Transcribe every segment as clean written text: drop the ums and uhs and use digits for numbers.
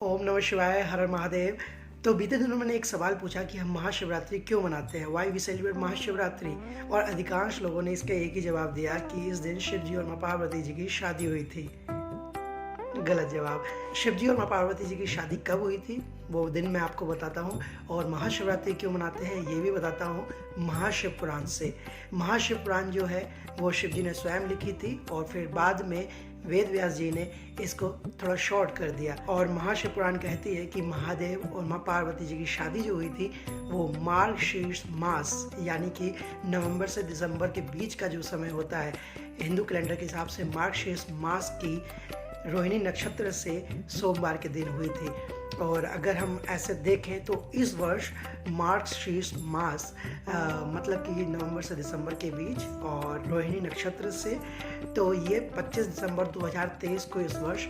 ओम नमः शिवाय, हर हर महादेव। तो बीते दिनों मैंने एक सवाल पूछा कि हम महाशिवरात्रि क्यों मनाते हैं, वाई वी सेलिब्रेट महाशिवरात्रि। और अधिकांश लोगों ने इसका एक ही जवाब दिया कि इस दिन शिव जी और माँ पार्वती जी की शादी हुई थी। गलत जवाब। शिव जी और माँ पार्वती जी की शादी कब हुई थी वो दिन मैं आपको बताता हूँ, और महाशिवरात्रि क्यों मनाते हैं ये भी बताता हूँ महाशिव पुराण से। महाशिव पुराण जो है वो शिव जी ने स्वयं लिखी थी और फिर बाद में वेद व्यास जी ने इसको थोड़ा शॉर्ट कर दिया। और महाशिव पुराण कहती है कि महादेव और माँ पार्वती जी की शादी जो हुई थी वो मार्गशीर्ष मास यानी कि नवंबर से दिसंबर के बीच का जो समय होता है हिंदू कैलेंडर के हिसाब से मार्गशीर्ष मास की रोहिणी नक्षत्र से सोमवार के दिन हुई थी। और अगर हम ऐसे देखें तो इस वर्ष मार्गशीर्ष मास मतलब कि नवंबर से दिसंबर के बीच और रोहिणी नक्षत्र से, तो ये 25 दिसंबर 2023 को इस वर्ष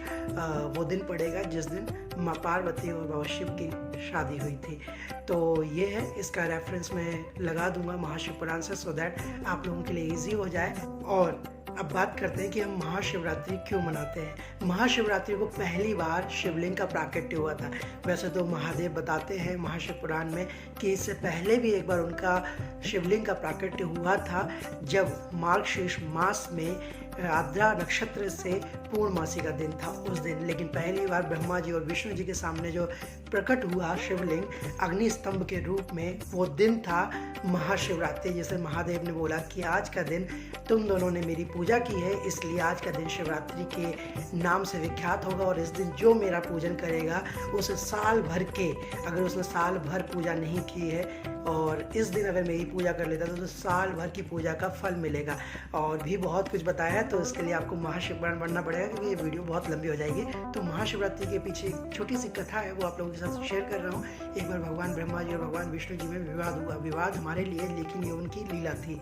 वो दिन पड़ेगा जिस दिन माँ पार्वती और बाबा शिव की शादी हुई थी। तो ये है, इसका रेफरेंस मैं लगा दूंगा महाशिव पुराण से, सो दैट आप लोगों के लिए ईजी हो जाए। और अब बात करते हैं कि हम महाशिवरात्रि क्यों मनाते हैं। महाशिवरात्रि को पहली बार शिवलिंग का प्राकट्य हुआ था। वैसे तो महादेव बताते हैं महाशिव पुराण में कि इससे पहले भी एक बार उनका शिवलिंग का प्राकट्य हुआ था जब मार्गशीर्ष मास में आद्रा नक्षत्र से पूर्णमासी का दिन था उस दिन। लेकिन पहली बार ब्रह्मा जी और विष्णु जी के सामने जो प्रकट हुआ शिवलिंग अग्नि स्तंभ के रूप में, वो दिन था महाशिवरात्रि। जैसे महादेव ने बोला कि आज का दिन तुम दोनों ने मेरी पूजा की है, इसलिए आज का दिन शिवरात्रि के नाम से विख्यात होगा। और इस दिन जो मेरा पूजन करेगा उसे साल भर के, अगर उसने साल भर पूजा नहीं की है और इस दिन अगर मेरी पूजा कर लेता तो उसे साल भर की पूजा का फल मिलेगा। और भी बहुत कुछ बताया है, तो इसके लिए आपको महाशिव पुराण पढ़ना पड़ेगा क्योंकि ये वीडियो बहुत लंबी हो जाएगी। तो महाशिवरात्रि के पीछे एक छोटी सी कथा है, वो आप लोगों के साथ शेयर कर रहा हूँ। एक बार भगवान ब्रह्मा जी और भगवान विष्णु जी में विवाद हुआ। विवाद हमारे लिए, लेकिन ये उनकी लीला थी।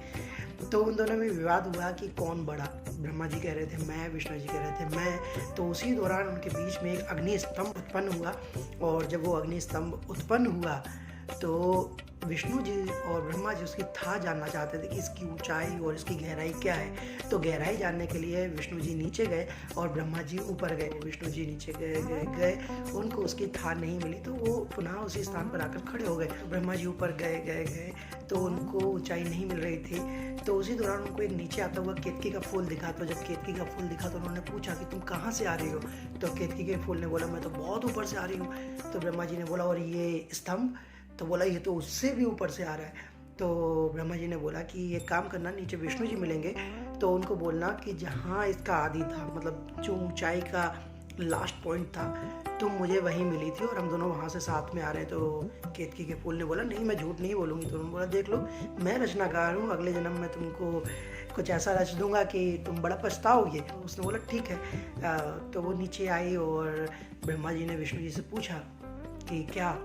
तो उन दोनों में विवाद हुआ कि कौन बड़ा। ब्रह्मा जी कह रहे थे मैं, विष्णु जी कह रहे थे मैं। तो उसी दौरान उनके बीच में एक अग्नि स्तंभ उत्पन्न हुआ। और जब वो अग्नि स्तंभ उत्पन्न हुआ तो विष्णु जी और ब्रह्मा जी उसकी था जानना चाहते थे कि इसकी ऊंचाई और इसकी गहराई क्या है। तो गहराई जानने के लिए विष्णु जी नीचे गए और ब्रह्मा जी ऊपर गए। विष्णु जी नीचे गए, उनको उसकी था नहीं मिली तो वो पुनः उसी स्थान पर आकर खड़े हो गए। ब्रह्मा जी ऊपर गए तो उनको ऊंचाई नहीं मिल रही थी। तो उसी दौरान उनको एक नीचे आता हुआ केतकी का फूल दिखा। तो जब केतकी का फूल दिखा तो उन्होंने पूछा कि तुम कहाँ से आ रही हो। तो केतकी के फूल ने बोला मैं तो बहुत ऊपर से आ रही हूँ। तो ब्रह्मा जी ने बोला और ये स्तंभ, तो बोला ये तो उससे भी ऊपर से आ रहा है। तो ब्रह्मा जी ने बोला कि ये काम करना, नीचे विष्णु जी मिलेंगे तो उनको बोलना कि जहाँ इसका आदि था, मतलब जो ऊंचाई का लास्ट पॉइंट था, तो मुझे वहीं मिली थी और हम दोनों वहाँ से साथ में आ रहे हैं। तो केतकी के फूल ने बोला नहीं मैं झूठ नहीं बोलूँगी। तो उन्होंने बोला देख लो मैं रचनाकार हूँ, अगले जन्म में तुमको कुछ ऐसा रच दूंगा कि तुम बड़ा पछताओगे। उसने बोला ठीक है। तो वो नीचे आई और ब्रह्मा जी ने विष्णु जी से पूछा कि क्या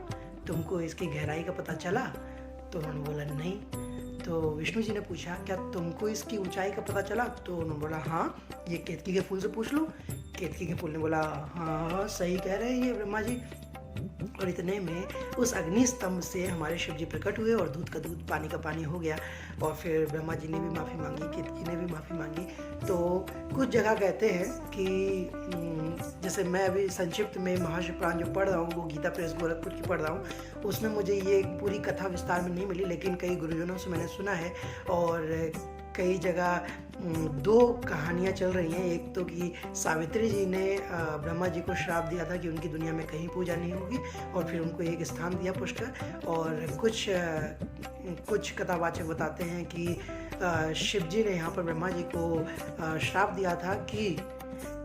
तुमको इसकी गहराई का पता चला। तो उन्होंने बोला नहीं। तो विष्णु जी ने पूछा क्या तुमको इसकी ऊंचाई का पता चला। तो उन्होंने बोला हाँ, ये केतकी के फूल से पूछ लो। केतकी के फूल ने बोला हाँ सही कह रहे हैं ये ब्रह्मा जी। और इतने में उस अग्नि स्तंभ से हमारे शिव जी प्रकट हुए और दूध का दूध पानी का पानी हो गया। और फिर ब्रह्मा जी ने भी माफ़ी मांगी, केतकी ने भी माफ़ी मांगी। तो कुछ जगह कहते हैं कि जैसे मैं अभी संक्षिप्त में महाशिव पुराण जो पढ़ रहा हूँ वो गीता प्रेस गोरखपुर की पढ़ रहा हूँ, उसमें मुझे ये पूरी कथा विस्तार में नहीं मिली, लेकिन कई गुरुजनों से मैंने सुना है। और कई जगह दो कहानियाँ चल रही हैं। एक तो कि सावित्री जी ने ब्रह्मा जी को श्राप दिया था कि उनकी दुनिया में कहीं पूजा नहीं होगी और फिर उनको एक स्थान दिया पुष्कर। और कुछ कथावाचक बताते हैं कि शिव जी ने यहाँ पर ब्रह्मा जी को श्राप दिया था कि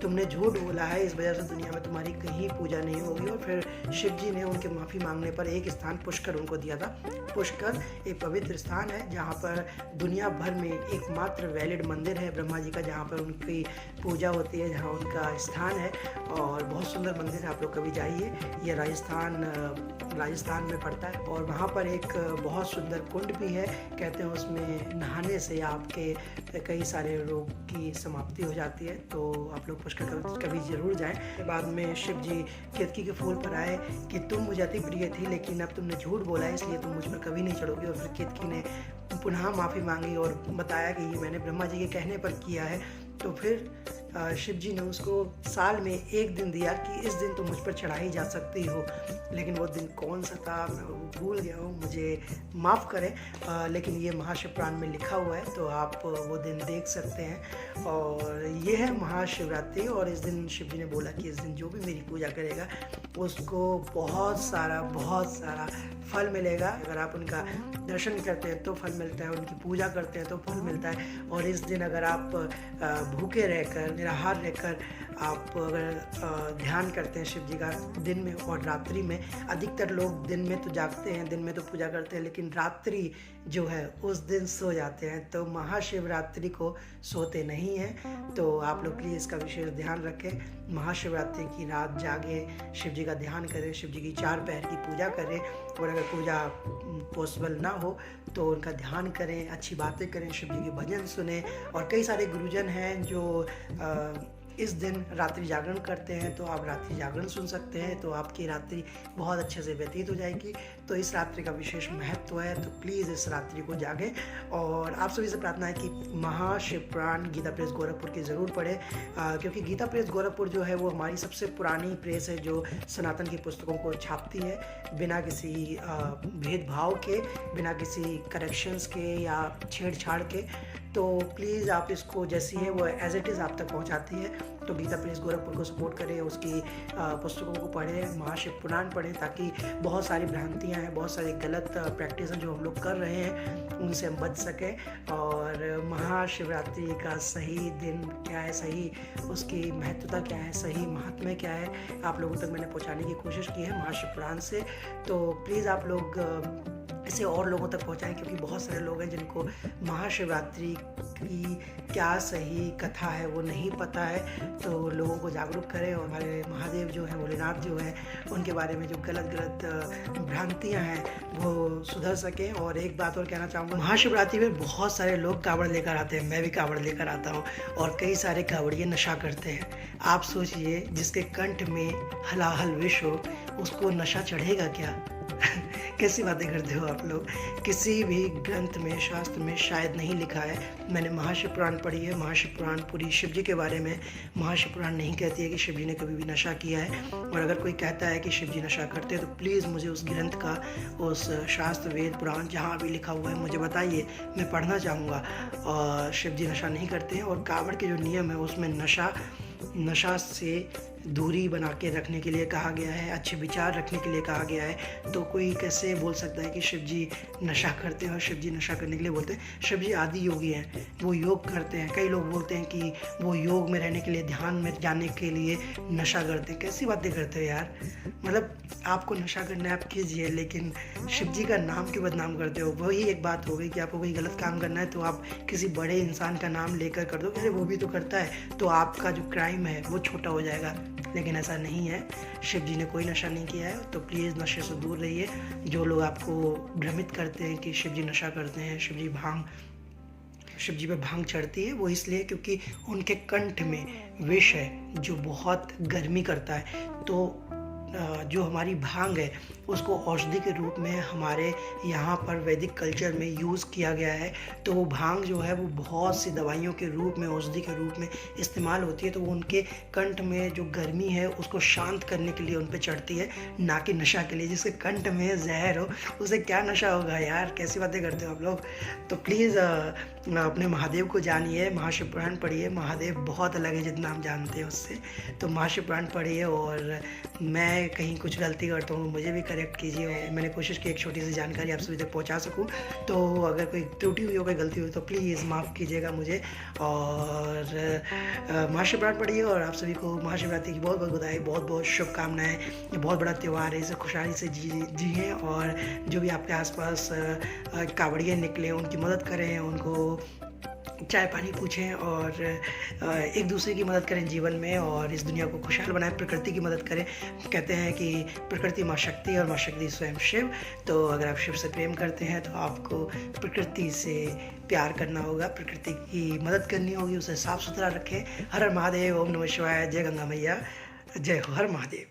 तुमने झूठ बोला है, इस वजह से दुनिया में तुम्हारी कहीं पूजा नहीं होगी। और फिर शिव जी ने उनके माफ़ी मांगने पर एक स्थान पुष्कर उनको दिया था। पुष्कर एक पवित्र स्थान है जहाँ पर दुनिया भर में एकमात्र वैलिड मंदिर है ब्रह्मा जी का, जहाँ पर उनकी पूजा होती है, जहाँ उनका स्थान है। और बहुत सुंदर मंदिर है, आप लोग कभी जाइए। ये राजस्थान में पड़ता है। और वहाँ पर एक बहुत सुंदर कुंड भी है। कहते हैं उसमें नहाने से आपके कई सारे रोग की समाप्ति हो जाती है। तो आप लोग पुष्कर कभी जरूर जाएं। बाद में शिव जी केतकी के फूल पर आए कि तुम मुझे अति प्रिय थी, लेकिन अब तुमने झूठ बोला है इसलिए तुम मुझ पर कभी नहीं चढ़ोगे। और फिर केतकी ने पुनः माफ़ी मांगी और बताया कि ये मैंने ब्रह्मा जी के कहने पर किया है। तो फिर शिव जी ने उसको साल में एक दिन दिया कि इस दिन तो मुझ पर चढ़ाई जा सकती हो, लेकिन वो दिन कौन सा था मैं वो भूल गया हूँ, मुझे माफ़ करें। लेकिन ये महाशिवपुराण में लिखा हुआ है, तो आप वो दिन देख सकते हैं। और ये है महाशिवरात्रि, और इस दिन शिव जी ने बोला कि इस दिन जो भी मेरी पूजा करेगा उसको बहुत सारा फल मिलेगा। अगर आप उनका दर्शन करते हैं तो फल मिलता है, उनकी पूजा करते हैं तो फल मिलता है। और इस दिन अगर आप भूखे रहकर, निराहार रहकर आप अगर ध्यान करते हैं शिव जी का दिन में और रात्रि में, अधिकतर लोग दिन में तो जागते हैं, दिन में तो पूजा करते हैं, लेकिन रात्रि जो है उस दिन सो जाते हैं। तो महाशिवरात्रि को सोते नहीं हैं, तो आप लोग प्लीज़ इसका विशेष ध्यान रखें। महाशिवरात्रि की रात जागें, शिव जी का ध्यान करें, शिव जी की 4 पहर की पूजा करें, और अगर पूजा पॉसिबल ना हो तो उनका ध्यान करें, अच्छी बातें करें, शिव जी के भजन सुने। और कई सारे गुरुजन हैं जो इस दिन रात्रि जागरण करते हैं, तो आप रात्रि जागरण सुन सकते हैं, तो आपकी रात्रि बहुत अच्छे से व्यतीत हो जाएगी। तो इस रात्रि का विशेष महत्व है, तो प्लीज़ इस रात्रि को जागें। और आप सभी से प्रार्थना है कि महाशिवपुराण गीता प्रेस गोरखपुर की ज़रूर पढ़ें, क्योंकि गीता प्रेस गोरखपुर जो है वो हमारी सबसे पुरानी प्रेस है जो सनातन की पुस्तकों को छापती है बिना किसी भेदभाव के, बिना किसी करेक्शंस के या छेड़छाड़ के। तो प्लीज़ आप इसको जैसी है वो एज इट इज़ आप तक पहुंचाती है। तो गीता प्रेस गोरखपुर को सपोर्ट करें, उसकी पुस्तकों को पढ़ें, महाशिवपुराण पढ़ें, ताकि बहुत सारी भ्रांतियां हैं, बहुत सारी गलत प्रैक्टिस जो हम लोग कर रहे हैं उनसे हम बच सकें। और महाशिवरात्रि का सही दिन क्या है, सही उसकी महत्वता क्या है, सही महात्म्य क्या है, आप लोगों तक मैंने पहुँचाने की कोशिश की है महाशिवपुराण से। तो प्लीज़ आप लोग इसे और लोगों तक पहुंचाएं, क्योंकि बहुत सारे लोग हैं जिनको महाशिवरात्रि की क्या सही कथा है वो नहीं पता है। तो लोगों को जागरूक करें, और हमारे महादेव जो हैं, भोलेनाथ जो हैं, उनके बारे में जो गलत भ्रांतियां हैं वो सुधर सकें। और एक बात और कहना चाहूँगा, महाशिवरात्रि में बहुत सारे लोग कावड़ लेकर आते हैं, मैं भी कावड़ लेकर आता हूँ, और कई सारे कावड़िए नशा करते हैं। आप सोचिए, जिसके कंठ में हलाहल विष हो उसको नशा चढ़ेगा क्या? कैसी बातें करते हो आप लोग। किसी भी ग्रंथ में, शास्त्र में शायद नहीं लिखा है। मैंने महाशिवपुराण पढ़ी है, महाशिवपुराण पूरी शिव जी के बारे में। महाशिवपुराण नहीं कहती है कि शिव जी ने कभी भी नशा किया है, और अगर कोई कहता है कि शिव जी नशा करते हैं तो प्लीज़ मुझे उस ग्रंथ का, उस शास्त्र, वेद, पुराण जहाँ भी लिखा हुआ है मुझे बताइए, मैं पढ़ना चाहूँगा। और शिव जी नशा नहीं करते हैं, और कावड़ के जो नियम है उसमें नशा से दूरी बना के रखने के लिए कहा गया है, अच्छे विचार रखने के लिए कहा गया है। तो कोई कैसे बोल सकता है कि शिव जी नशा करते हैं और शिव जी नशा करने के लिए बोलते हैं? शिव जी आदि योगी हैं, वो योग करते हैं। कई लोग बोलते हैं कि वो योग में रहने के लिए, ध्यान में जाने के लिए नशा करते हैं। कैसी बातें करते हैं यार। मतलब आपको नशा करना है आप कीजिए, लेकिन शिव जी का नाम क्यों बदनाम करते हो? वही एक बात हो गई कि आपको कोई गलत काम करना है तो आप किसी बड़े इंसान का नाम लेकर कर दो, अरे वो भी तो करता है, तो आपका जो क्राइम है वो छोटा हो जाएगा। लेकिन ऐसा नहीं है, शिव जी ने कोई नशा नहीं किया है। तो प्लीज़ नशे से दूर रहिए। जो लोग आपको भ्रमित करते हैं कि शिव जी नशा करते हैं, शिव जी पे भांग चढ़ती है, वो इसलिए क्योंकि उनके कंठ में विष है जो बहुत गर्मी करता है। तो जो हमारी भांग है उसको औषधि के रूप में हमारे यहाँ पर वैदिक कल्चर में यूज़ किया गया है। तो वो भांग जो है वो बहुत सी दवाइयों के रूप में, औषधि के रूप में इस्तेमाल होती है। तो वो उनके कंठ में जो गर्मी है उसको शांत करने के लिए उन पे चढ़ती है, ना कि नशा के लिए। जिसके कंठ में जहर हो उसे क्या नशा होगा यार, कैसी बातें करते हो आप लोग। तो प्लीज़ अपने महादेव को जानिए, महाशिवपुराण पढ़िए। महादेव बहुत अलग है जितना हम जानते हैं उससे। तो महाशिवपुराण पढ़िए, और मैं कहीं कुछ गलती करता हूँ मुझे भी करेक्ट कीजिए। मैंने कोशिश की एक छोटी सी जानकारी आप सभी तक पहुँचा सकूँ। तो अगर कोई त्रुटि हुई हो, कोई गलती हुई तो प्लीज़ माफ़ कीजिएगा मुझे। और महाशिवपुराण पढ़िए, और आप सभी को महाशिवरात्रि की बहुत बहुत बधाई, बहुत बहुत शुभकामनाएं। ये बहुत बड़ा त्यौहार है, इसे खुशहाली से जिए। और जो भी आपके आसपास कावड़िए निकले उनकी मदद करें, उनको चाय पानी पूछें, और एक दूसरे की मदद करें जीवन में, और इस दुनिया को खुशहाल बनाएं, प्रकृति की मदद करें। कहते हैं कि प्रकृति माँ शक्ति है और माँ शक्ति स्वयं शिव। तो अगर आप शिव से प्रेम करते हैं तो आपको प्रकृति से प्यार करना होगा, प्रकृति की मदद करनी होगी, उसे साफ सुथरा रखें। हर हर महादेव, ओम नमः शिवाय, जय गंगा मैया, जय हो, हर महादेव।